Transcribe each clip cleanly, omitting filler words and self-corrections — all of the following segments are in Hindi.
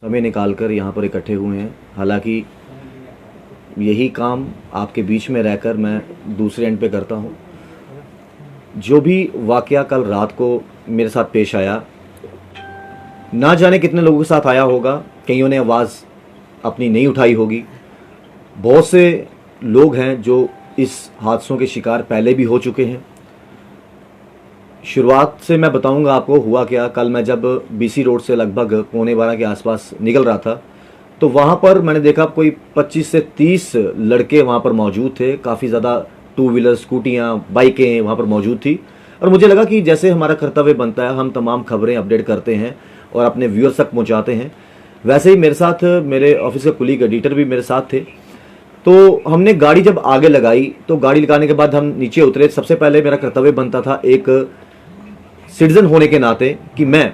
समय निकालकर यहाँ पर इकट्ठे हुए हैं। हालांकि यही काम आपके बीच में रहकर मैं दूसरे एंड पे करता हूँ। जो भी वाकया कल रात को मेरे साथ पेश आया, ना जाने कितने लोगों के साथ आया होगा, कईयों ने आवाज़ अपनी नहीं उठाई होगी। बहुत से लोग हैं जो इस हादसों के शिकार पहले भी हो चुके हैं। शुरुआत से मैं बताऊंगा आपको हुआ क्या। कल मैं जब बीसी रोड से लगभग 11:15 के आसपास निकल रहा था तो वहाँ पर मैंने देखा कोई 25 से 30 लड़के वहाँ पर मौजूद थे। काफ़ी ज़्यादा टू व्हीलर, स्कूटियाँ, बाइकें वहाँ पर मौजूद थी और मुझे लगा कि जैसे हमारा कर्तव्य बनता है, हम तमाम खबरें अपडेट करते हैं और अपने व्यूअर्स तक पहुँचाते हैं, वैसे ही मेरे साथ मेरे ऑफिस के कुलीग एडिटर भी मेरे साथ थे। तो हमने गाड़ी जब आगे लगाई तो गाड़ी लगाने के बाद हम नीचे उतरे। सबसे पहले मेरा कर्तव्य बनता था एक सिटीजन होने के नाते कि मैं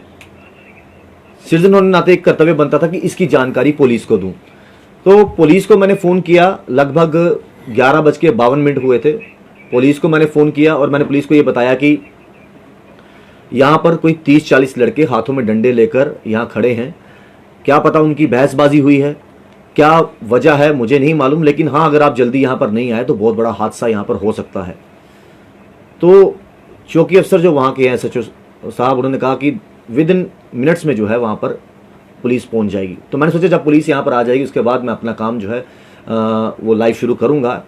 सिटीजन होने के नाते एक कर्तव्य बनता था कि इसकी जानकारी पुलिस को दूं। तो पुलिस को मैंने फ़ोन किया। लगभग 11:52 हुए थे। पुलिस को मैंने फ़ोन किया और मैंने पुलिस को ये बताया कि यहाँ पर कोई 30-40 लड़के हाथों में डंडे लेकर यहाँ खड़े हैं। क्या पता उनकी बहसबाजी हुई है, क्या वजह है मुझे नहीं मालूम, लेकिन हाँ, अगर आप जल्दी यहाँ पर नहीं आए तो बहुत बड़ा हादसा यहाँ पर हो सकता है। तो चौकी अफसर जो वहाँ के हैं, SHO साहब, उन्होंने कहा कि विद इन मिनट्स में जो है वहाँ पर पुलिस पहुँच जाएगी। तो मैंने सोचा जब पुलिस यहाँ पर आ जाएगी उसके बाद मैं अपना काम जो है वो लाइव शुरू करूँगा।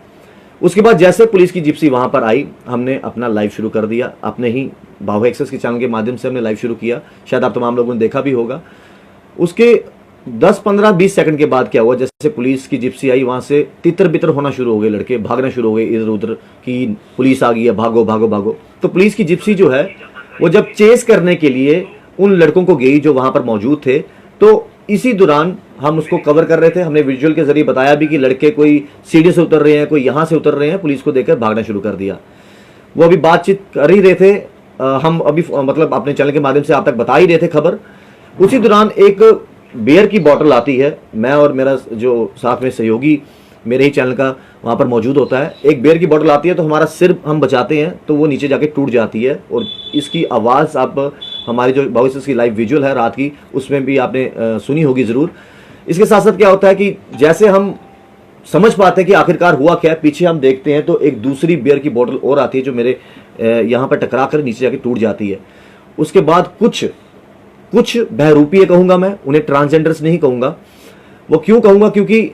उसके बाद जैसे पुलिस की जिप्सी वहाँ पर आई, हमने अपना लाइव शुरू कर दिया। अपने ही बाहुबली एक्सेस के चैनल के माध्यम से हमने लाइव शुरू किया। शायद आप तमाम लोगों ने देखा भी होगा। उसके 10-15-20 सेकंड के बाद क्या हुआ, जैसे पुलिस की जिप्सी आई, वहाँ से तितर बितर होना शुरू हो गए, लड़के भागना शुरू हो गए इधर उधर कि पुलिस आ गई है, भागो भागो भागो। तो पुलिस की जिप्सी जो है वो जब चेस करने के लिए उन लड़कों को गई जो वहाँ पर मौजूद थे, तो इसी दौरान हम उसको कवर कर रहे थे। हमने विजुअल के जरिए बताया भी कि लड़के कोई सीढ़ी से उतर रहे हैं, कोई यहाँ से उतर रहे हैं। पुलिस को देखकर भागना शुरू कर दिया। वो अभी बातचीत कर ही रहे थे, हम अभी मतलब अपने चैनल के माध्यम से आप तक बता ही रहे थे खबर। उसी दौरान एक बियर की बोतल आती है। मैं और मेरा जो साथ में सहयोगी मेरे ही चैनल का वहाँ पर मौजूद होता है। एक बियर की बोतल आती है तो हमारा सिर हम बचाते हैं तो वो नीचे जाके टूट जाती है और इसकी आवाज़ आप हमारी जो बाहुबली की लाइव विजुअल है रात की, उसमें भी आपने सुनी होगी ज़रूर। इसके साथ साथ क्या होता है कि जैसे हम समझ पाते हैं कि आखिरकार हुआ क्या है, पीछे हम देखते हैं तो एक दूसरी बियर की बोतल और आती है जो मेरे यहाँ पर टकरा कर नीचे जाके टूट जाती है। उसके बाद कुछ बहरूपीय कहूँगा मैं, उन्हें ट्रांसजेंडर्स नहीं कहूँगा। वो क्यों कहूँगा, क्योंकि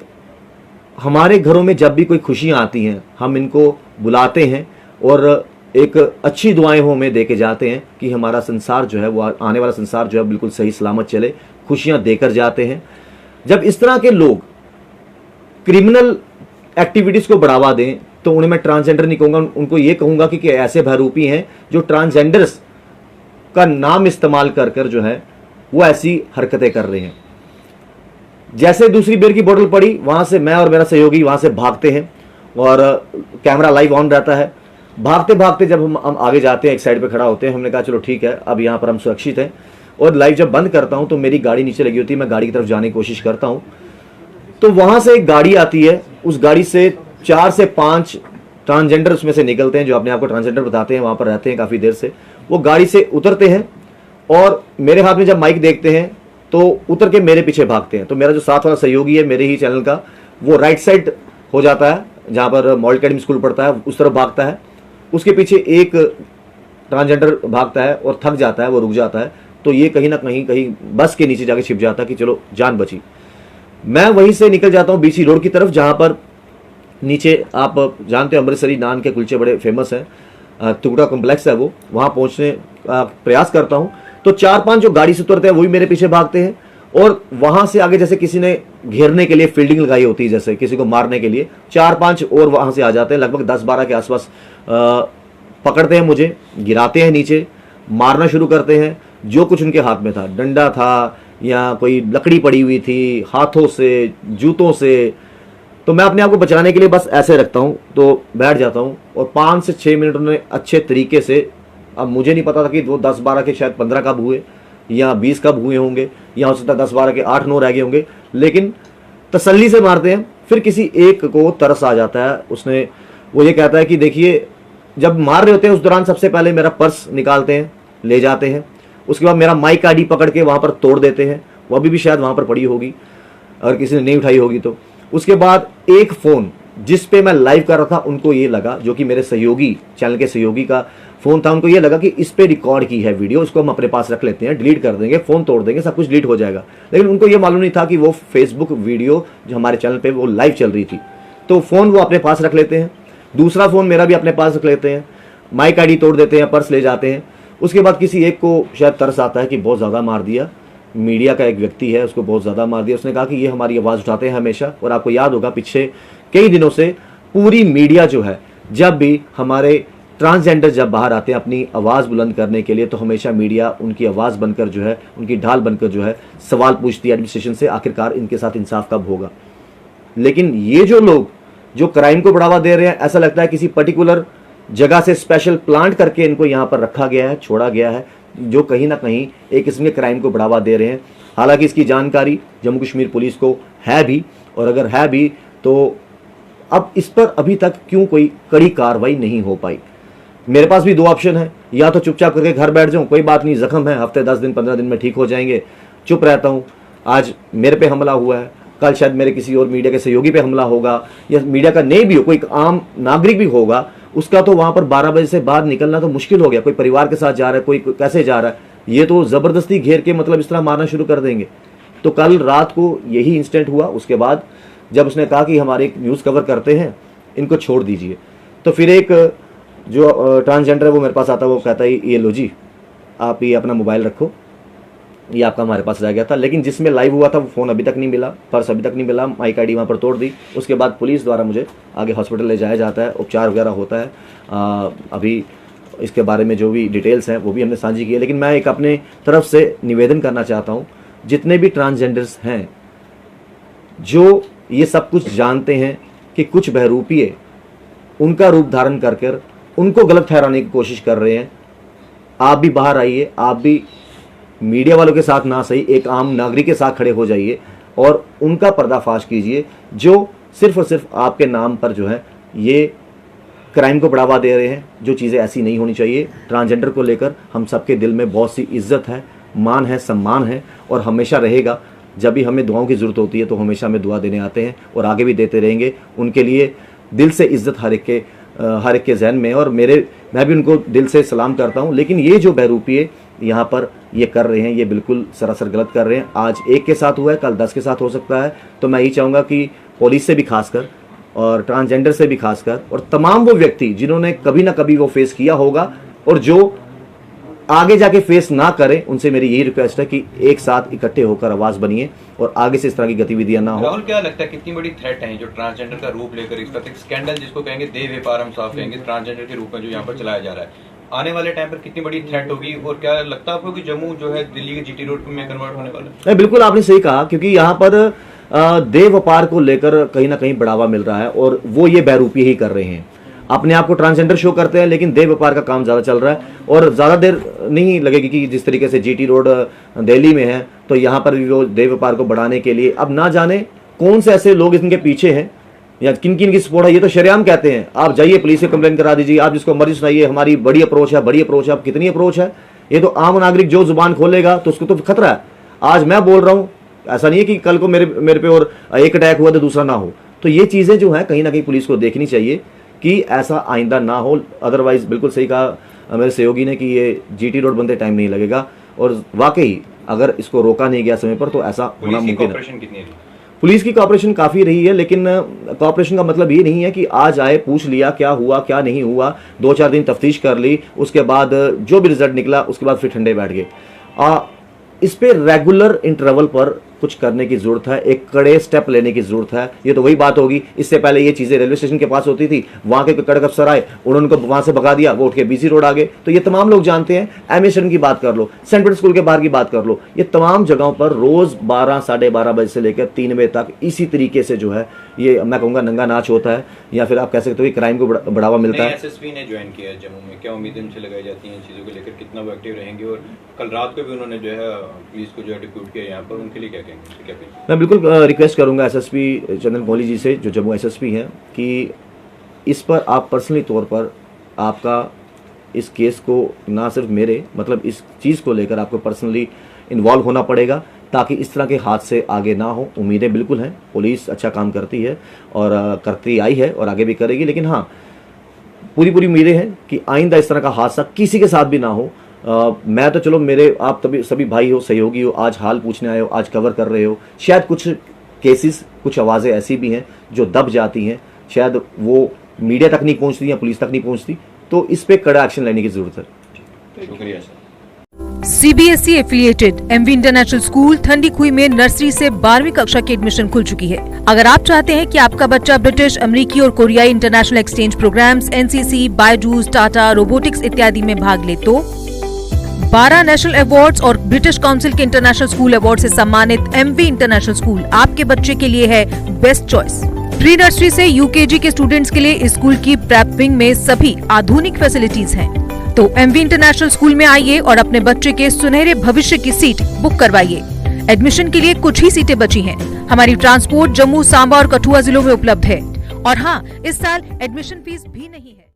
हमारे घरों में जब भी कोई खुशियाँ आती हैं हम इनको बुलाते हैं और एक अच्छी दुआएं वो हमें दे के जाते हैं कि हमारा संसार जो है वो आने वाला संसार जो है बिल्कुल सही सलामत चले, खुशियाँ देकर जाते हैं। जब इस तरह के लोग क्रिमिनल एक्टिविटीज़ को बढ़ावा दें तो उन्हें मैं ट्रांसजेंडर नहीं कहूँगा, उनको ये कहूँगा कि ऐसे बहरूपी हैं जो ट्रांसजेंडर्स का नाम इस्तेमाल कर कर जो है वो ऐसी हरकतें कर रहे हैं। जैसे दूसरी बियर की बोतल पड़ी, वहाँ से मैं और मेरा सहयोगी वहाँ से भागते हैं और कैमरा लाइव ऑन रहता है। भागते भागते जब हम आगे जाते हैं, एक साइड पे खड़ा होते हैं, हमने कहा चलो ठीक है अब यहाँ पर हम सुरक्षित हैं। और लाइव जब बंद करता हूँ तो मेरी गाड़ी नीचे लगी होती है, मैं गाड़ी की तरफ जाने की कोशिश करता हूँ तो वहाँ से एक गाड़ी आती है। उस गाड़ी से 4 से 5 ट्रांसजेंडर उसमें से निकलते हैं, जो अपने आप को ट्रांसजेंडर बताते हैं, वहाँ पर रहते हैं काफ़ी देर से। वो गाड़ी से उतरते हैं और मेरे हाथ में जब माइक देखते हैं तो उतर के मेरे पीछे भागते हैं। तो मेरा जो साथ वाला सहयोगी है मेरे ही चैनल का, वो राइट साइड हो जाता है जहाँ पर मॉडल अकेडमी स्कूल पड़ता है, उस तरफ भागता है। उसके पीछे एक ट्रांसजेंडर भागता है और थक जाता है, वो रुक जाता है। तो ये कहीं ना कहीं बस के नीचे जाके छिप जाता है कि चलो जान बची। मैं वहीं से निकल जाता हूँ BC रोड की तरफ, जहाँ पर नीचे आप जानते हो अमृतसरी नान के कुलचे बड़े फेमस हैं, टुकड़ा कॉम्प्लेक्स है वो, वहाँ पहुँचने का प्रयास करता हूँ। तो 4-5 जो गाड़ी से उतरते हैं वो भी मेरे पीछे भागते हैं और वहाँ से आगे जैसे किसी ने घेरने के लिए फील्डिंग लगाई होती है, जैसे किसी को मारने के लिए 4-5 और वहाँ से आ जाते हैं। लगभग 10-12 के आसपास पकड़ते हैं मुझे, गिराते हैं नीचे, मारना शुरू करते हैं। जो कुछ उनके हाथ में था, डंडा था या कोई लकड़ी पड़ी हुई थी, हाथों से, जूतों से, तो मैं अपने आप को बचाने के लिए बस ऐसे रखता हूँ तो बैठ जाता हूँ। और 5 से 6 मिनट उन्होंने अच्छे तरीके से, अब मुझे नहीं पता था कि वो 10-12 के शायद 15 कब हुए या 20 कब हुए होंगे, या हो सकता है 10-12 के 8-9 रह गए होंगे, लेकिन तसल्ली से मारते हैं। फिर किसी एक को तरस आ जाता है, उसने वो ये कहता है कि देखिए, जब मार रहे होते हैं उस दौरान सबसे पहले मेरा पर्स निकालते हैं, ले जाते हैं। उसके बाद मेरा माइक आईडी पकड़ के वहाँ पर तोड़ देते हैं वो अभी भी शायद वहाँ पर पड़ी होगी, अगर किसी ने नहीं उठाई होगी तो। उसके बाद एक फ़ोन जिस पे मैं लाइव कर रहा था, उनको ये लगा, जो कि मेरे सहयोगी, चैनल के सहयोगी का फ़ोन था, उनको ये लगा कि इस पे रिकॉर्ड की है वीडियो, उसको हम अपने पास रख लेते हैं, डिलीट कर देंगे, फ़ोन तोड़ देंगे, सब कुछ डिलीट हो जाएगा। लेकिन उनको ये मालूम नहीं था कि वो फेसबुक वीडियो जो हमारे चैनल पे वो लाइव चल रही थी। तो फ़ोन वो अपने पास रख लेते हैं, दूसरा फ़ोन मेरा भी अपने पास रख लेते हैं, माइक आईडी तोड़ देते हैं, पर्स ले जाते हैं। उसके बाद किसी एक को शायद तरस आता है कि बहुत ज़्यादा मार दिया, मीडिया का एक व्यक्ति है, उसको बहुत ज़्यादा मार दिया। उसने कहा कि ये हमारी आवाज़ उठाते हैं हमेशा, और आपको याद होगा पिछले कई दिनों से पूरी मीडिया जो है, जब भी हमारे ट्रांसजेंडर जब बाहर आते हैं अपनी आवाज़ बुलंद करने के लिए, तो हमेशा मीडिया उनकी आवाज़ बनकर जो है, उनकी ढाल बनकर जो है सवाल पूछती है एडमिनिस्ट्रेशन से, आखिरकार इनके साथ इंसाफ कब होगा। लेकिन ये जो लोग जो क्राइम को बढ़ावा दे रहे हैं, ऐसा लगता है किसी पर्टिकुलर जगह से स्पेशल प्लांट करके इनको यहाँ पर रखा गया है, छोड़ा गया है, जो कहीं ना कहीं एक किस्म के क्राइम को बढ़ावा दे रहे हैं। हालांकि इसकी जानकारी जम्मू कश्मीर पुलिस को है भी, और अगर है भी तो अब इस पर अभी तक क्यों कोई कड़ी कार्रवाई नहीं हो पाई। मेरे पास भी दो ऑप्शन है, या तो चुपचाप करके घर बैठ जाऊं, कोई बात नहीं, जख्म है, हफ्ते 10 दिन 15 दिन में ठीक हो जाएंगे, चुप रहता हूं। आज मेरे पे हमला हुआ है, कल शायद मेरे किसी और मीडिया के सहयोगी पे हमला होगा, या मीडिया का नहीं भी हो, कोई आम नागरिक भी होगा, उसका तो वहां पर 12 बजे से बाहर निकलना तो मुश्किल हो गया। कोई परिवार के साथ जा रहा है, कोई कैसे जा रहा है, ये तो जबरदस्ती घेर के मतलब इस तरह मारना शुरू कर देंगे। तो कल रात को यही इंसिडेंट हुआ। उसके बाद जब उसने कहा कि हमारे एक न्यूज़ कवर करते हैं, इनको छोड़ दीजिए, तो फिर एक जो ट्रांसजेंडर है वो मेरे पास आता है, वो कहता है ये लो जी, आप ये अपना मोबाइल रखो, ये आपका हमारे पास रह गया था। लेकिन जिसमें लाइव हुआ था वो फ़ोन अभी तक नहीं मिला, पर्स अभी तक नहीं मिला, माइक आईडी वहाँ पर तोड़ दी। उसके बाद पुलिस द्वारा मुझे आगे हॉस्पिटल ले जाया जाता है, उपचार वगैरह होता है। अभी इसके बारे में जो भी डिटेल्स हैं वो भी हमने साझी की है। लेकिन मैं एक अपने तरफ से निवेदन करना चाहता हूँ, जितने भी ट्रांसजेंडर्स हैं जो ये सब कुछ जानते हैं कि कुछ बहरूपिये उनका रूप धारण कर कर उनको गलत ठहराने की कोशिश कर रहे हैं, आप भी बाहर आइए, आप भी मीडिया वालों के साथ ना सही एक आम नागरिक के साथ खड़े हो जाइए और उनका पर्दाफाश कीजिए, जो सिर्फ और सिर्फ आपके नाम पर जो है ये क्राइम को बढ़ावा दे रहे हैं। जो चीज़ें ऐसी नहीं होनी चाहिए। ट्रांसजेंडर को लेकर हम सबके दिल में बहुत सी इज्जत है, मान है, सम्मान है, और हमेशा रहेगा। जब भी हमें दुआओं की ज़रूरत होती है तो हमेशा हमें दुआ देने आते हैं, और आगे भी देते रहेंगे। उनके लिए दिल से इज्जत हर एक के जहन में, और मैं भी उनको दिल से सलाम करता हूँ। लेकिन ये जो बहरूपिये यहाँ पर ये कर रहे हैं, ये बिल्कुल सरासर गलत कर रहे हैं। आज एक के साथ हुआ है, कल 10 के साथ हो सकता है। तो मैं यही चाहूँगा कि पुलिस से भी खासकर, और ट्रांसजेंडर से भी खासकर, और तमाम वो व्यक्ति जिन्होंने कभी ना कभी वो फेस किया होगा और जो आगे जाके फेस ना करें, उनसे मेरी यही रिक्वेस्ट है कि एक साथ इकट्ठे होकर आवाज़ बनिए और आगे से इस तरह की गतिविधियां ना हो। राहुल, क्या लगता है कितनी बड़ी थ्रेट है जो ट्रांसजेंडर का रूप लेकर इस तरह स्कैंडल, जिसको कहेंगे देह व्यापार, हम साफ कहेंगे, ट्रांसजेंडर के रूप में जो यहाँ पर चलाया जा रहा है, आने वाले टाइम पर कितनी बड़ी थ्रेट होगी? और क्या लगता है आपको कि जम्मू जो है दिल्ली के जीटी रोड में कन्वर्ट होने वाला है? बिल्कुल, आपने सही कहा, क्योंकि यहाँ पर देह व्यापार को लेकर कहीं ना कहीं बढ़ावा मिल रहा है, और वो ये बहरूपी ही कर रहे हैं। अपने आप को ट्रांसजेंडर शो करते हैं, लेकिन देह व्यापार का काम ज़्यादा चल रहा है। और ज़्यादा देर नहीं लगेगी कि जिस तरीके से जीटी रोड दिल्ली में है, तो यहाँ पर भी वो देह व्यापार को बढ़ाने के लिए, अब ना जाने कौन से ऐसे लोग इनके पीछे हैं या किन किन की सपोर्ट है। ये तो शरेआम कहते हैं, आप जाइए पुलिस से कंप्लेन करा दीजिए, आप जिसको मर्जी सुनाइए, हमारी बड़ी अप्रोच है, बड़ी अप्रोच है। अब कितनी अप्रोच है? ये तो आम नागरिक जो जुबान खोलेगा तो उसको तो खतरा है। आज मैं बोल रहा हूँ, ऐसा नहीं है कि कल को मेरे पे और एक अटैक हुआ तो दूसरा ना हो। तो ये चीज़ें जो है कहीं ना कहीं पुलिस को देखनी चाहिए कि ऐसा आइंदा ना हो। अदरवाइज बिल्कुल सही कहा मेरे सहयोगी ने कि ये जीटी रोड बनते टाइम नहीं लगेगा, और वाकई अगर इसको रोका नहीं गया समय पर तो ऐसा होना मुमकिन है। पुलिस की कॉपरेशन काफ़ी रही है, लेकिन कॉपरेशन का मतलब ये नहीं है कि आज आए, पूछ लिया क्या हुआ क्या नहीं हुआ, 2-4 दिन तफ्तीश कर ली, उसके बाद जो भी रिजल्ट निकला उसके बाद फिर ठंडे बैठ गए। इस पे रेगुलर इंटरवल पर कुछ करने की जरूरत है, एक कड़े स्टेप लेने की जरूरत है। ये तो वही बात होगी, इससे पहले ये चीज़ें रेलवे स्टेशन के पास होती थी, वहाँ के कड़क अफसर आए, उन्होंने उनको वहाँ से भगा दिया, वो उठ के बीसी रोड आ गए। तो ये तमाम लोग जानते हैं। एमएशन की बात कर लो, सेंट्रल स्कूल के बाहर की बात कर लो, ये तमाम जगहों पर रोज़ 12 साढ़े 12 बजे से लेकर 3 बजे तक इसी तरीके से जो है ये मैं कहूँगा नंगा नाच होता है, या फिर आप कह सकते हो कि क्राइम को बढ़ावा मिलता है। एसएसपी ने ज्वाइन किया है जम्मू में, क्या उम्मीदें उनसे लगाई जाती हैं चीज़ों को लेकर, कितना वो एक्टिव रहेंगे? और कल रात को भी उन्होंने जो है पुलिस को जो है डिप्यूट किया यहाँ पर, उनके लिए क्या कहेंगे? मैं बिल्कुल रिक्वेस्ट करूंगा एसएसपी चंदन कोहली जी से, जो जम्मू एसएसपी हैं, कि इस पर आप पर्सनली तौर पर आपका इस केस को ना सिर्फ मेरे मतलब इस चीज़ को लेकर आपको पर्सनली इन्वॉल्व होना पड़ेगा, ताकि इस तरह के हादसे आगे ना हो। उम्मीदें बिल्कुल हैं, पुलिस अच्छा काम करती है और करती आई है और आगे भी करेगी, लेकिन हाँ, पूरी उम्मीदें हैं कि आइंदा इस तरह का हादसा किसी के साथ भी ना हो। मैं तो चलो, मेरे आप तभी सभी भाई हो, सहयोगी हो, आज हाल पूछने आए हो, आज कवर कर रहे हो। शायद कुछ केसेस, कुछ आवाज़ें ऐसी भी हैं जो दब जाती हैं, शायद वो मीडिया तक नहीं पहुंचती या पुलिस तक नहीं पहुंचती, तो इस पे कड़ा एक्शन लेने की जरूरत है। शुक्रिया sir. CBSE affiliated MV international school ठंडी खुई में नर्सरी से 12वीं कक्षा की एडमिशन खुल चुकी है। अगर आप चाहते हैं कि आपका बच्चा ब्रिटिश, अमेरिकी और कोरियाई international exchange programmes, NCC, Byju's, Tata, robotics इत्यादि में भाग ले तो 12 नेशनल अवार्ड्स और ब्रिटिश काउंसिल के इंटरनेशनल स्कूल अवार्ड से सम्मानित MV इंटरनेशनल स्कूल आपके बच्चे के लिए है बेस्ट चॉइस। प्री नर्सरी से UKG के स्टूडेंट्स के लिए इस स्कूल की प्रेप विंग में सभी आधुनिक फैसिलिटीज हैं। तो MV इंटरनेशनल स्कूल में आइए और अपने बच्चे के सुनहरे भविष्य की सीट बुक करवाइए। एडमिशन के लिए कुछ ही सीटें बची हैं। हमारी ट्रांसपोर्ट जम्मू, सांबा और कठुआ जिलों में उपलब्ध है। और हाँ, इस साल एडमिशन फीस भी नहीं है।